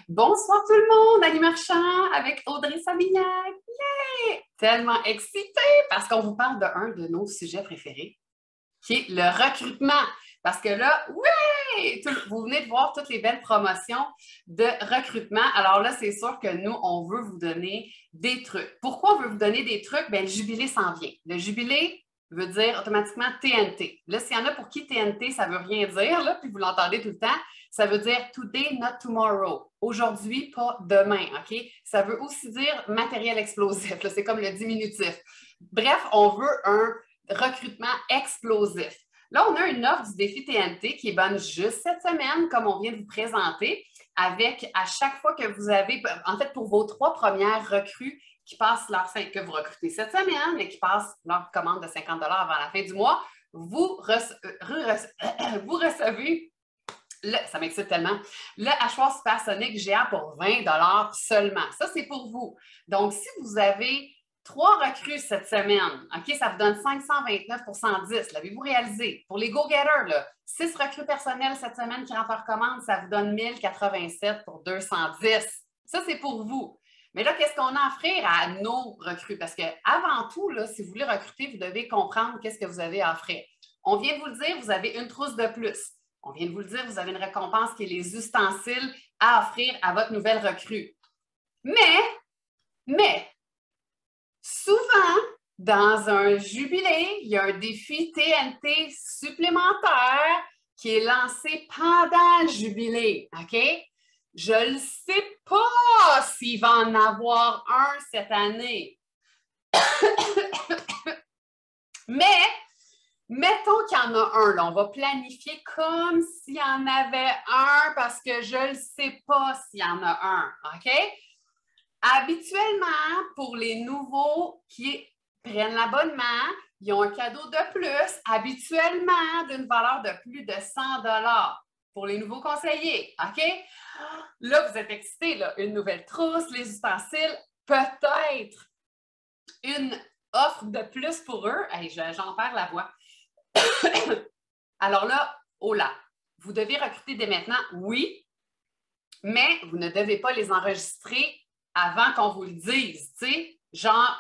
Bonsoir tout le monde, Ali Marchand avec Audrey Savignac. Yeah! Tellement excitée parce qu'on vous parle d'un de nos sujets préférés, qui est le recrutement. Parce que là, oui, vous venez de voir toutes les belles promotions de recrutement. Alors là, c'est sûr que nous, on veut vous donner des trucs. Pourquoi on veut vous donner des trucs? Bien, le jubilé s'en vient. Le jubilé veut dire automatiquement TNT. Là, s'il y en a pour qui TNT, ça ne veut rien dire, là, puis vous l'entendez tout le temps, ça veut dire today, not tomorrow. Aujourd'hui, pas demain, OK? Ça veut aussi dire matériel explosif. C'est comme le diminutif. Bref, on veut un recrutement explosif. Là, on a une offre du défi TNT qui est bonne juste cette semaine, comme on vient de vous présenter, avec à chaque fois que vous avez, en fait, pour vos 3 premières recrues qui passent leur que vous recrutez cette semaine, mais qui passent leur commande de 50 $ avant la fin du mois, vous recevez ça m'excite tellement. Le hachoir supersonique géant pour 20 $ seulement. Ça, c'est pour vous. Donc, si vous avez 3 recrues cette semaine, OK, ça vous donne 529 pour 110. L'avez-vous réalisé? Pour les go-getters, 6 recrues personnelles cette semaine qui rentrent leur commande, ça vous donne 1087 pour 210. Ça, c'est pour vous. Mais là, qu'est-ce qu'on a à offrir à nos recrues? Parce qu'avant tout, là, si vous voulez recruter, vous devez comprendre qu'est-ce que vous avez à offrir. On vient de vous le dire, vous avez une trousse de plus. On vient de vous le dire, vous avez une récompense qui est les ustensiles à offrir à votre nouvelle recrue. Mais, souvent, dans un jubilé, il y a un défi TNT supplémentaire qui est lancé pendant le jubilé, OK? Je ne sais pas s'il va en avoir un cette année. Mais, mettons qu'il y en a un. Là, on va planifier comme s'il y en avait un parce que je ne sais pas s'il y en a un. OK? Habituellement, pour les nouveaux qui prennent l'abonnement, ils ont un cadeau de plus, habituellement d'une valeur de plus de 100 $ pour les nouveaux conseillers. OK? Là, vous êtes excités, là. Une nouvelle trousse, les ustensiles, peut-être une offre de plus pour eux. Hey, j'en perds la voix. Alors là, oh là, vous devez recruter dès maintenant, oui, mais vous ne devez pas les enregistrer avant qu'on vous le dise, tu sais,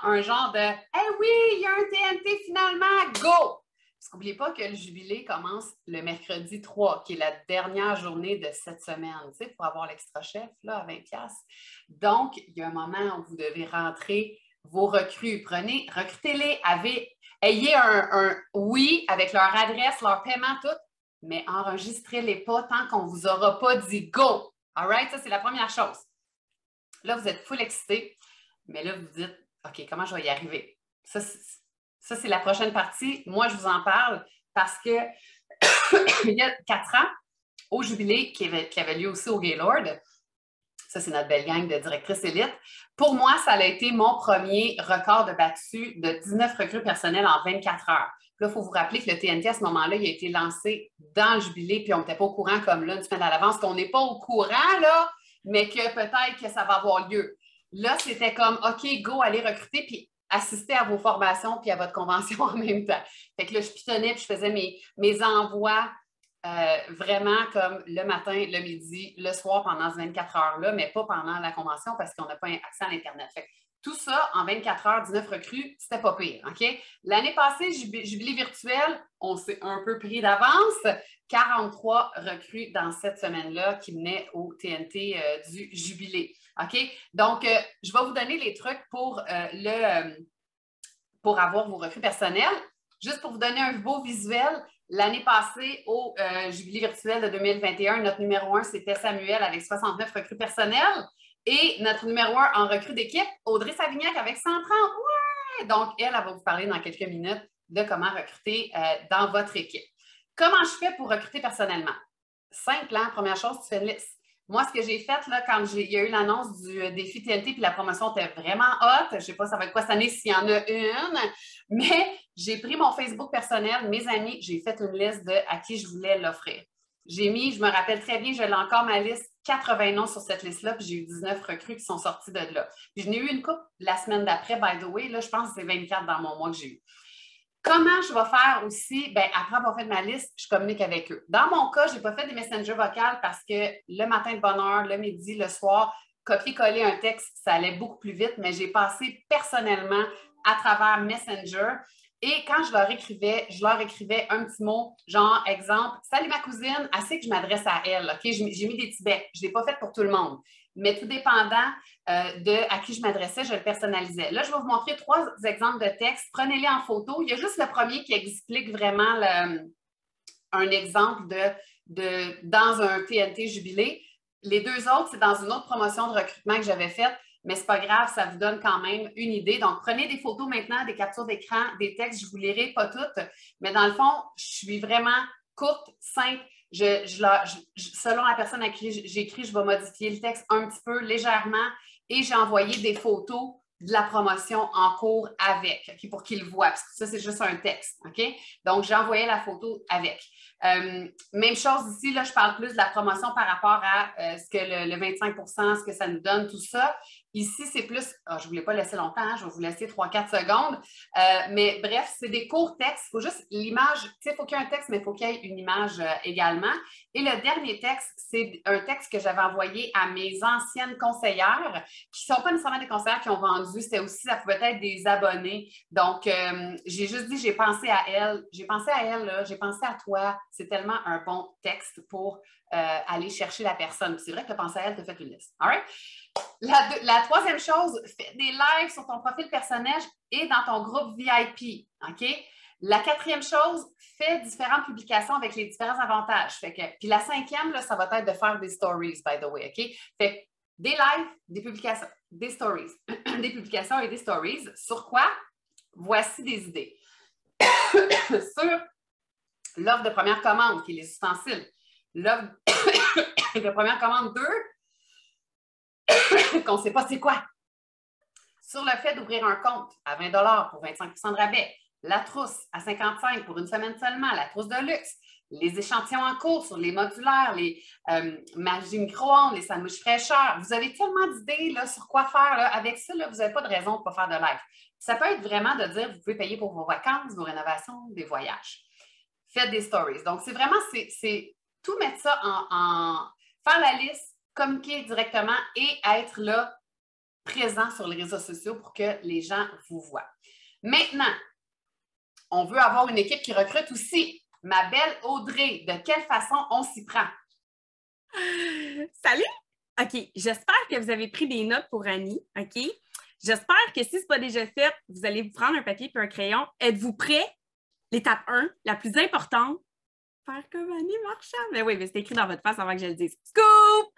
un genre de « Eh oui, il y a un TNT finalement, go! » Parce qu'oubliez pas que le jubilé commence le mercredi 3, qui est la dernière journée de cette semaine, tu sais, pour avoir l'extra chef là, à 20 $. Donc, il y a un moment où vous devez rentrer vos recrues. Recrutez-les, ayez un oui avec leur adresse, leur paiement, tout, mais enregistrez-les pas tant qu'on ne vous aura pas dit go. All right? Ça, c'est la première chose. Là, vous êtes full excité, mais là, vous dites, OK, comment je vais y arriver? Ça, c'est la prochaine partie. Moi, je vous en parle parce que il y a 4 ans, au jubilé qui avait lieu aussi au Gaylord, ça, c'est notre belle gang de directrices élite. Pour moi, ça a été mon premier record de battu de 19 recrues personnelles en 24 heures. Là, il faut vous rappeler que le TNT, à ce moment-là, il a été lancé dans le jubilé, puis on n'était pas au courant comme là, une semaine à l'avance, qu'on n'est pas au courant, là, mais que peut-être que ça va avoir lieu. Là, c'était comme, OK, go, allez recruter, puis assister à vos formations, puis à votre convention en même temps. Fait que là, je pitonnais, puis je faisais mes envois vraiment comme le matin, le midi, le soir pendant ces 24 heures-là, mais pas pendant la convention parce qu'on n'a pas accès à l'Internet. Fait que tout ça, en 24 heures, 19 recrues, c'était pas pire. OK? L'année passée, jubilé virtuel, on s'est un peu pris d'avance. 43 recrues dans cette semaine-là qui venaient au TNT du jubilé. OK? Donc, je vais vous donner les trucs pour avoir vos recrues personnelles. Juste pour vous donner un beau visuel, l'année passée, au jubilé virtuel de 2021, notre numéro 1, c'était Samuel avec 69 recrues personnelles. Et notre numéro 1 en recrue d'équipe, Audrey Savignac avec 130. Ouais! Donc, elle va vous parler dans quelques minutes de comment recruter dans votre équipe. Comment je fais pour recruter personnellement? Simple, hein? Première chose, tu fais une liste. Moi, ce que j'ai fait, là, quand il y a eu l'annonce du défi TNT, puis la promotion était vraiment hot, je ne sais pas ça va être quoi cette année s'il y en a une, mais j'ai pris mon Facebook personnel, mes amis, j'ai fait une liste de à qui je voulais l'offrir. J'ai mis, je me rappelle très bien, je l'ai encore ma liste, 80 noms sur cette liste-là, puis j'ai eu 19 recrues qui sont sorties de là. Puis je n'ai eu une couple la semaine d'après, by the way, là, je pense que c'est 24 dans mon mois que j'ai eu. Comment je vais faire aussi? Bien, après avoir fait ma liste, je communique avec eux. Dans mon cas, je n'ai pas fait des messengers vocales parce que le matin de bonne heure, le midi, le soir, copier-coller un texte, ça allait beaucoup plus vite, mais j'ai passé personnellement à travers Messenger. Et quand je leur écrivais un petit mot, genre, exemple, salut ma cousine, elle sait que je m'adresse à elle, OK? J'ai mis des petits becs. Je ne l'ai pas fait pour tout le monde. Mais tout dépendant de à qui je m'adressais, je le personnalisais. Là, je vais vous montrer 3 exemples de textes. Prenez-les en photo. Il y a juste le premier qui explique vraiment un exemple dans un TNT jubilé. Les 2 autres, c'est dans une autre promotion de recrutement que j'avais faite, mais ce n'est pas grave, ça vous donne quand même une idée. Donc, prenez des photos maintenant, des captures d'écran, des textes, je ne vous lirai pas toutes, mais dans le fond, je suis vraiment courte, simple. Selon la personne à qui j'écris, je vais modifier le texte un petit peu légèrement et j'ai envoyé des photos de la promotion en cours avec, okay, pour qu'ils le voient, parce que ça, c'est juste un texte. OK? Donc, j'ai envoyé la photo avec. Même chose ici, là, je parle plus de la promotion par rapport à ce que le 25 ce que ça nous donne, tout ça. Ici, c'est plus, je ne voulais pas laisser longtemps, hein, je vais vous laisser 3-4 secondes. Mais bref, c'est des courts textes. Il faut juste l'image, tu sais, il faut qu'il y ait un texte, mais il faut qu'il y ait une image également. Et le dernier texte, c'est un texte que j'avais envoyé à mes anciennes conseillères, qui ne sont pas nécessairement des conseillères qui ont vendu, c'était aussi, ça pouvait être des abonnés. Donc, j'ai juste dit, j'ai pensé à elle, là, j'ai pensé à toi. C'est tellement un bon texte pour aller chercher la personne. C'est vrai que tu as pensé à elle, tu as fait une liste. All right? La troisième chose, fais des lives sur ton profil personnel et dans ton groupe VIP. OK? La quatrième chose, fais différentes publications avec les différents avantages. Puis la cinquième, là, ça va être de faire des stories, by the way. OK? Fait des lives, des publications, des stories. Des publications et des stories. Sur quoi? Voici des idées. Sur l'offre de première commande, qui est les ustensiles. L'offre de première commande 2, qu'on ne sait pas c'est quoi. Sur le fait d'ouvrir un compte à 20 $ pour 25 % de rabais. La trousse à 55 $ pour une semaine seulement, la trousse de luxe. Les échantillons en cours sur les modulaires, les magie micro-ondes, les sandwichs fraîcheurs. Vous avez tellement d'idées là, sur quoi faire. Là. Avec ça, là, vous n'avez pas de raison de ne pas faire de live. Ça peut être vraiment de dire vous pouvez payer pour vos vacances, vos rénovations, des voyages. Faites des stories. Donc, c'est vraiment, c'est tout mettre ça faire la liste, communiquer directement et être là, présent sur les réseaux sociaux pour que les gens vous voient. Maintenant, on veut avoir une équipe qui recrute aussi. Ma belle Audrey, de quelle façon on s'y prend? Salut! OK, j'espère que vous avez pris des notes pour Annie, OK? J'espère que si ce n'est pas déjà fait, vous allez vous prendre un papier et un crayon. Êtes-vous prêts? L'étape 1, la plus importante, faire comme Annie Marchand. Mais oui, mais c'est écrit dans votre face avant que je le dise. Scoop!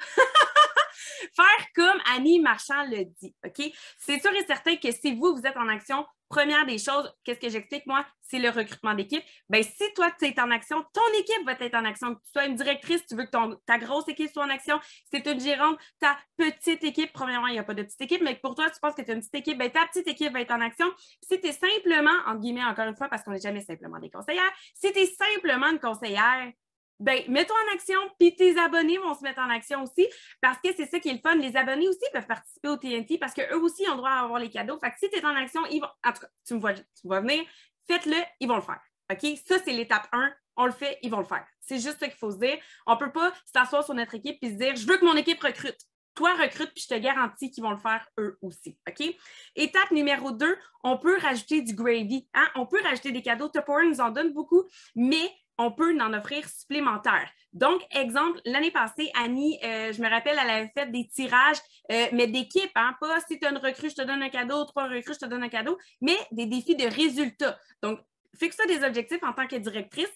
Faire comme Annie Marchand le dit, OK? C'est sûr et certain que si vous êtes en action, première des choses, qu'est-ce que j'explique, moi? C'est le recrutement d'équipe. Bien, si toi, tu es en action, ton équipe va être en action. Que tu sois une directrice, tu veux que ta grosse équipe soit en action. Si tu es une gérante, ta petite équipe, premièrement, il n'y a pas de petite équipe, mais pour toi, tu penses que tu as une petite équipe, bien, ta petite équipe va être en action. Si tu es simplement, entre guillemets, encore une fois, parce qu'on n'est jamais simplement des conseillères, si tu es simplement une conseillère, ben, mets-toi en action, puis tes abonnés vont se mettre en action aussi, parce que c'est ça qui est le fun. Les abonnés aussi peuvent participer au TNT parce qu'eux aussi ont le droit à avoir les cadeaux. Fait que si tu es en action, ils vont. En tout cas, tu vas venir, faites-le, ils vont le faire. OK? Ça, c'est l'étape 1. On le fait, ils vont le faire. C'est juste ça qu'il faut se dire. On ne peut pas s'asseoir sur notre équipe et se dire je veux que mon équipe recrute. Toi, recrute, puis je te garantis qu'ils vont le faire eux aussi. OK? Étape numéro 2, on peut rajouter du gravy. Hein? On peut rajouter des cadeaux. Tupperware nous en donne beaucoup, mais on peut en offrir supplémentaires. Donc, exemple, l'année passée, Annie, je me rappelle, elle avait fait des tirages, mais d'équipe, hein, pas si tu as une recrue, je te donne un cadeau, 3 recrues, je te donne un cadeau, mais des défis de résultats. Donc, fixe-toi des objectifs en tant que directrice.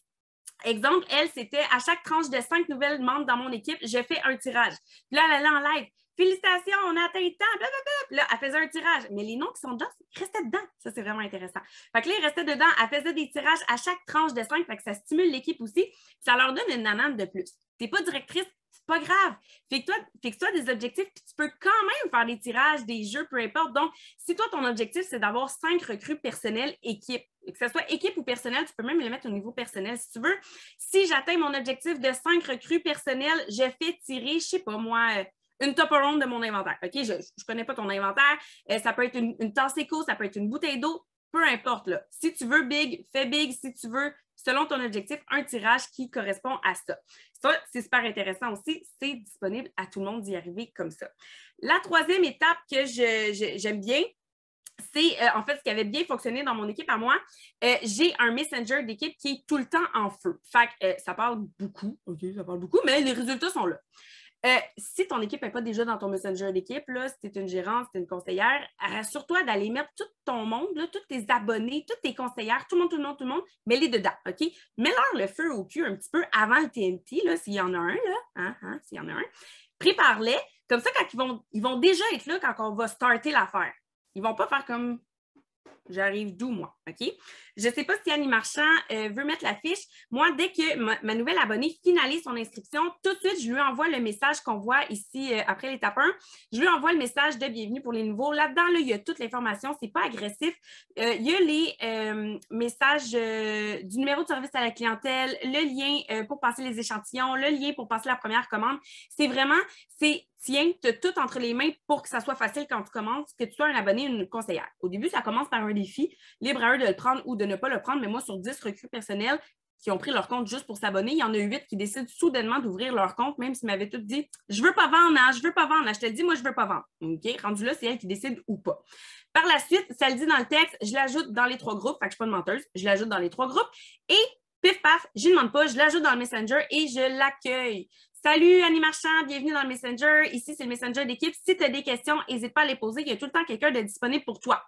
Exemple, elle, c'était à chaque tranche de 5 nouvelles membres dans mon équipe, je fais un tirage. Puis là, elle allait en live. Félicitations, on a atteint le temps, blablabla. Puis là, elle faisait un tirage. Mais les noms qui sont dedans, ils restaient dedans. Ça, c'est vraiment intéressant. Fait que là, ils restaient dedans. Elle faisait des tirages à chaque tranche de 5. Fait que ça stimule l'équipe aussi. Ça leur donne une nanane de plus. Tu n'es pas directrice, c'est pas grave. Fixe-toi des objectifs, puis tu peux quand même faire des tirages, des jeux, peu importe. Donc, si toi, ton objectif, c'est d'avoir 5 recrues personnelles équipe, que ce soit équipe ou personnel, tu peux même le mettre au niveau personnel si tu veux. Si j'atteins mon objectif de 5 recrues personnelles, je fais tirer, je ne sais pas moi, une Tupperware de mon inventaire. OK? Je ne connais pas ton inventaire. Ça peut être une tasse éco, ça peut être une bouteille d'eau. peu importe. Là. Si tu veux big, fais big. Si tu veux, selon ton objectif, un tirage qui correspond à ça. Ça, c'est super intéressant aussi. C'est disponible à tout le monde d'y arriver comme ça. La troisième étape que j'aime bien, c'est en fait ce qui avait bien fonctionné dans mon équipe à moi. J'ai un messenger d'équipe qui est tout le temps en feu. Fait que ça parle beaucoup, OK, ça parle beaucoup, mais les résultats sont là. Si ton équipe n'est pas déjà dans ton messenger d'équipe, si tu es une gérante, si tu es une conseillère, rassure-toi d'aller mettre tout ton monde, là, tous tes abonnés, toutes tes conseillères, tout le monde, mets-les dedans, OK? Mets-leur le feu au cul un petit peu avant le TNT, s'il y en a un, là, s'il y en a un. Prépare-les, comme ça, quand ils vont déjà être là quand on va starter l'affaire. Ils ne vont pas faire comme j'arrive d'où, moi, OK? Je ne sais pas si Annie Marchand veut mettre la fiche. Moi, dès que ma nouvelle abonnée finalise son inscription, tout de suite, je lui envoie le message qu'on voit ici après l'étape 1. Je lui envoie le message de bienvenue pour les nouveaux. Là-dedans, là, il y a toute l'information. Ce n'est pas agressif. Il y a les messages du numéro de service à la clientèle, le lien pour passer les échantillons, le lien pour passer la première commande. C'est vraiment, tiens, tu as tout entre les mains pour que ça soit facile quand tu commences, que tu sois un abonné ou une conseillère. Au début, ça commence par un défi, libre à eux de le prendre ou de ne pas le prendre, mais moi, sur 10 recrues personnelles qui ont pris leur compte juste pour s'abonner, il y en a 8 qui décident soudainement d'ouvrir leur compte, même s'ils m'avaient tout dit « Je veux pas vendre, je veux pas vendre. » Je te le dis, moi, je veux pas vendre. OK? Rendu là, c'est elle qui décide ou pas. Par la suite, ça le dit dans le texte, je l'ajoute dans les 3 groupes, fait que je suis pas une menteuse, je l'ajoute dans les 3 groupes et pif paf, je ne demande pas, je l'ajoute dans le Messenger et je l'accueille. Salut Annie Marchand, bienvenue dans le Messenger. Ici, c'est le Messenger d'équipe. Si tu as des questions, n'hésite pas à les poser. Il y a tout le temps quelqu'un de disponible pour toi.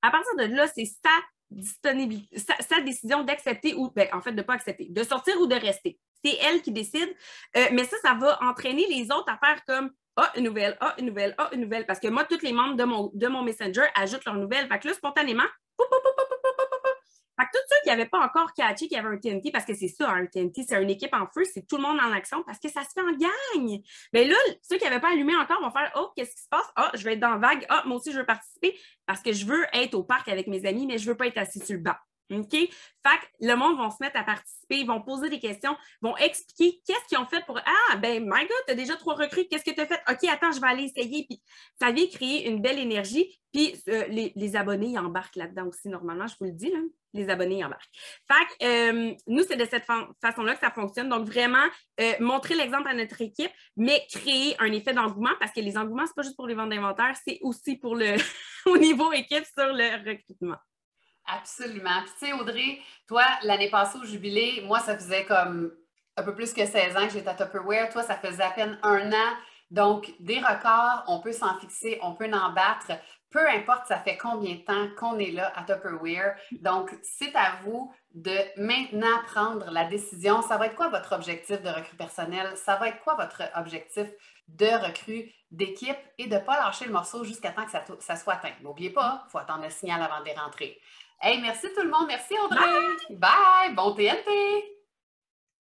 À partir de là, c'est sa décision d'accepter ou, en fait, de ne pas accepter, de sortir ou de rester. C'est elle qui décide. Mais ça va entraîner les autres à faire comme une nouvelle, une nouvelle, une nouvelle. Parce que moi, tous les membres de mon Messenger ajoutent leurs nouvelles. Fait que là, spontanément, fait que tous ceux qui n'avaient pas encore catché qu'il y avait un TNT, parce que c'est ça, un TNT, c'est une équipe en feu, c'est tout le monde en action parce que ça se fait en gang. Mais là, ceux qui n'avaient pas allumé encore vont faire « Oh, qu'est-ce qui se passe? Ah, je vais être dans la vague. Ah, moi aussi, je veux participer parce que je veux être au parc avec mes amis, mais je ne veux pas être assis sur le banc. » OK? Fait que le monde va se mettre à participer, ils vont poser des questions, vont expliquer qu'est-ce qu'ils ont fait pour « Ah, ben, my God, tu as déjà 3 recrues, qu'est-ce que tu as fait? OK, attends, je vais aller essayer. » Puis ça vient créer une belle énergie. Puis les abonnés, ils embarquent là-dedans aussi, normalement, je vous le dis, là. Les abonnés embarquent. Fait que nous, c'est de cette façon-là que ça fonctionne. Donc, vraiment, montrer l'exemple à notre équipe, mais créer un effet d'engouement parce que les engouements, c'est pas juste pour les ventes d'inventaire, c'est aussi pour le au niveau équipe sur le recrutement. Absolument. Puis tu sais, Audrey, toi, l'année passée au Jubilé, moi, ça faisait comme un peu plus que 16 ans que j'étais à Tupperware. Toi, ça faisait à peine 1 an. Donc, des records, on peut s'en fixer, on peut en battre. Peu importe, ça fait combien de temps qu'on est là à Tupperware. Donc, c'est à vous de maintenant prendre la décision. Ça va être quoi votre objectif de recrue personnelle? Ça va être quoi votre objectif de recrue d'équipe et de ne pas lâcher le morceau jusqu'à temps que ça soit atteint. N'oubliez pas, il faut attendre le signal avant de rentrer. Hey, merci tout le monde. Merci Audrey. Bye. Bon TNT.